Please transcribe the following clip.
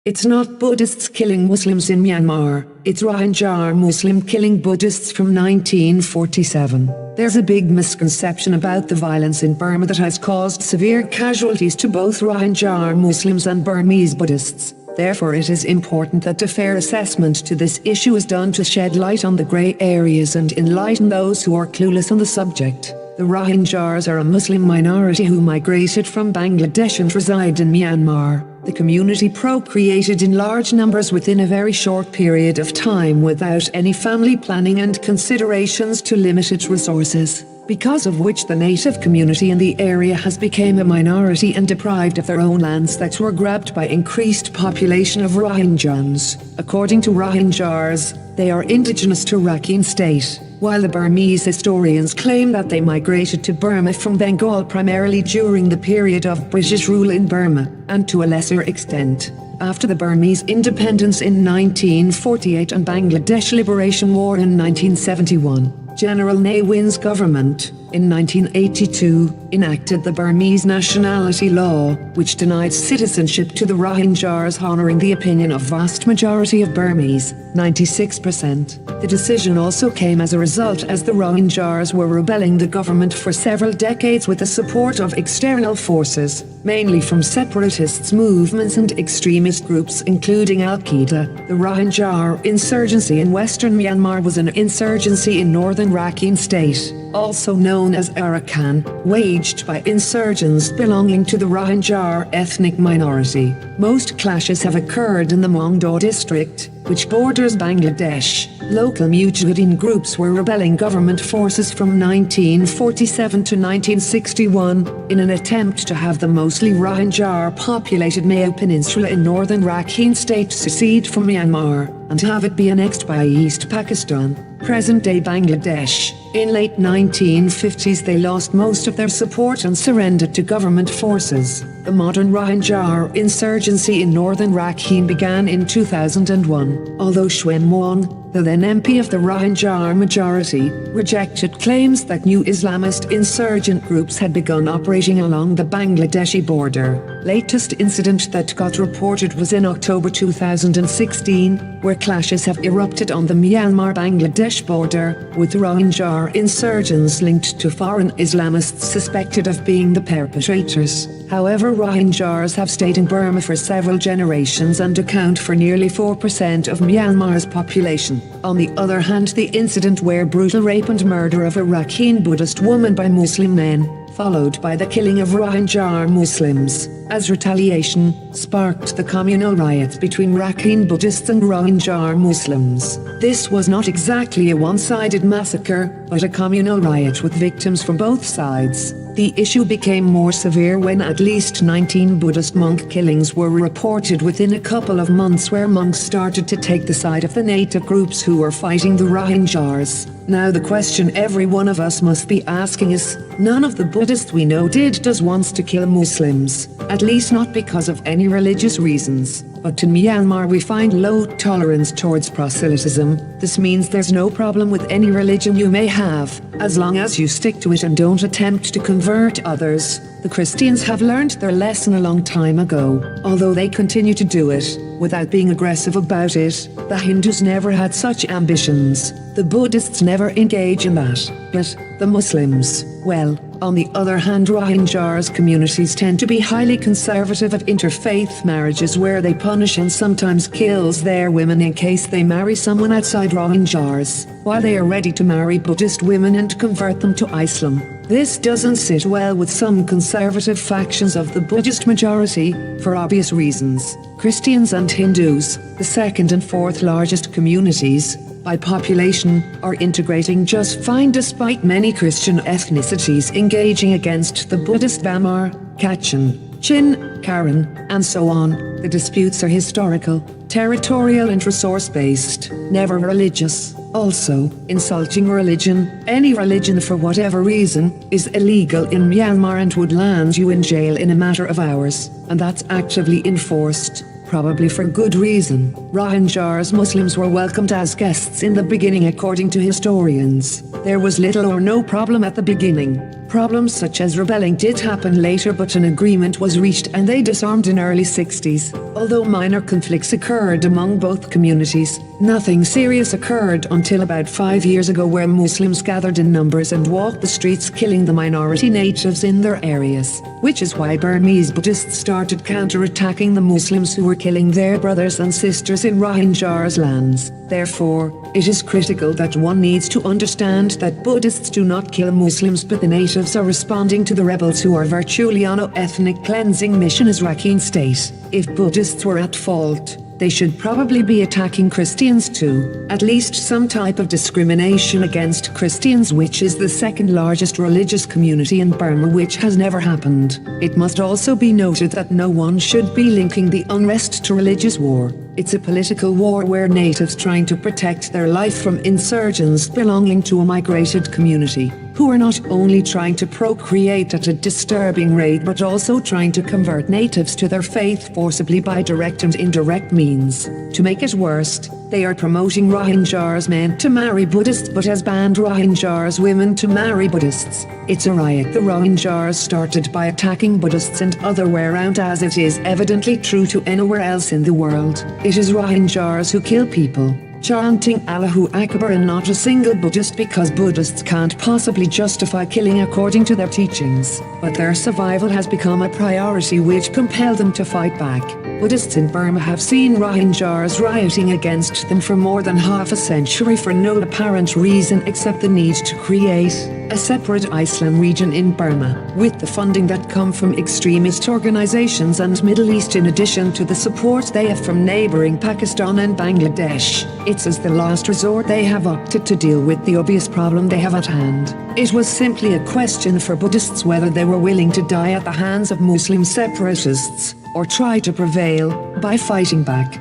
It's not Buddhists killing Muslims in Myanmar, it's Rohingya Muslim killing Buddhists from 1947. There's a big misconception about the violence in Burma that has caused severe casualties to both Rohingya Muslims and Burmese Buddhists. Therefore, it is important that a fair assessment to this issue is done to shed light on the grey areas and enlighten those who are clueless on the subject. The Rohingyas are a Muslim minority who migrated from Bangladesh and reside in Myanmar. The community procreated in large numbers within a very short period of time without any family planning and considerations to limited resources, because of which the native community in the area has become a minority and deprived of their own lands that were grabbed by increased population of Rohingyans. According to Rohingyas, they are indigenous to Rakhine State, while the Burmese historians claim that they migrated to Burma from Bengal primarily during the period of British rule in Burma, and to a lesser extent after the Burmese independence in 1948 and Bangladesh Liberation War in 1971. General Ne Win's government, in 1982, enacted the Burmese nationality law, which denied citizenship to the Rohingyas, honoring the opinion of vast majority of Burmese, 96%. The decision also came as a result as the Rohingyas were rebelling the government for several decades with the support of external forces, mainly from separatists movements and extremist groups including Al-Qaeda. The Rohingya insurgency in western Myanmar was an insurgency in northern Rakhine State, also known as Arakan, waged by insurgents belonging to the Rohingya ethnic minority. Most clashes have occurred in the Mongdo district, which borders Bangladesh. Local Mujahideen groups were rebelling government forces from 1947 to 1961 in an attempt to have the mostly Rohingya populated Meo Peninsula in northern Rakhine State secede from Myanmar and have it be annexed by East Pakistan, present-day Bangladesh. In late 1950s they lost most of their support and surrendered to government forces. The modern Rohingya insurgency in northern Rakhine began in 2001, although Chuen Muong, the then MP of the Rohingya majority, rejected claims that new Islamist insurgent groups had begun operating along the Bangladeshi border. Latest incident that got reported was in October 2016, where clashes have erupted on the Myanmar-Bangladesh border, with Rohingya insurgents linked to foreign Islamists suspected of being the perpetrators. However, Rohingyas have stayed in Burma for several generations and account for nearly 4% of Myanmar's population. On the other hand, the incident where brutal rape and murder of a Rakhine Buddhist woman by Muslim men, followed by the killing of Rohingya Muslims, as retaliation, sparked the communal riots between Rakhine Buddhists and Rohingya Muslims. This was not exactly a one-sided massacre, but a communal riot with victims from both sides. The issue became more severe when at least 19 Buddhist monk killings were reported within a couple of months, where monks started to take the side of the native groups who were fighting the Rohingyas. Now the question every one of us must be asking is, none of the Buddhists we know does wants to kill Muslims, at least not because of any religious reasons. But in Myanmar we find low tolerance towards proselytism. This means there's no problem with any religion you may have, as long as you stick to it and don't attempt to convert others. The Christians have learned their lesson a long time ago, although they continue to do it, without being aggressive about it. The Hindus never had such ambitions. The Buddhists never engage in that. But the Muslims, well, on the other hand, Rohingyas communities tend to be highly conservative of interfaith marriages, where they punish and sometimes kills their women in case they marry someone outside Rohingyas, while they are ready to marry Buddhist women and convert them to Islam. This doesn't sit well with some conservative factions of the Buddhist majority, for obvious reasons. Christians and Hindus, the second and fourth largest communities by population, are integrating just fine despite many Christian ethnicities engaging against the Buddhist Bamar, Kachin, Chin, Karen, and so on. The disputes are historical, territorial and resource-based, never religious. Also, insulting religion, any religion for whatever reason, is illegal in Myanmar and would land you in jail in a matter of hours, and that's actively enforced, probably for good reason. Rohingyas Muslims were welcomed as guests in the beginning according to historians. There was little or no problem at the beginning. Problems such as rebelling did happen later, but an agreement was reached and they disarmed in early 60s. Although minor conflicts occurred among both communities, nothing serious occurred until about 5 years ago, where Muslims gathered in numbers and walked the streets killing the minority natives in their areas, which is why Burmese Buddhists started counter-attacking the Muslims who were killing their brothers and sisters in Rohingyas' lands. Therefore, it is critical that one needs to understand that Buddhists do not kill Muslims, but the natives are responding to the rebels who are virtually on an ethnic cleansing mission as Rakhine State. If Buddhists were at fault, they should probably be attacking Christians too. At least some type of discrimination against Christians, which is the second largest religious community in Burma, which has never happened. It must also be noted that no one should be linking the unrest to religious war. It's a political war where natives trying to protect their life from insurgents belonging to a migrated community, who are not only trying to procreate at a disturbing rate but also trying to convert natives to their faith forcibly by direct and indirect means. To make it worse, they are promoting Rohingyas men to marry Buddhists but has banned Rohingyas women to marry Buddhists. It's a riot the Rohingyas started by attacking Buddhists and other way around, as it is evidently true to anywhere else in the world. It is Rohingyas who kill people, chanting Allahu Akbar, and not a single Buddhist, because Buddhists can't possibly justify killing according to their teachings. But their survival has become a priority which compelled them to fight back. Buddhists in Burma have seen Rohingyas rioting against them for more than half a century for no apparent reason except the need to create a separate Islam region in Burma, with the funding that come from extremist organizations and Middle East, in addition to the support they have from neighboring Pakistan and Bangladesh. It's as the last resort they have opted to deal with the obvious problem they have at hand. It was simply a question for Buddhists whether they were willing to die at the hands of Muslim separatists, or try to prevail by fighting back.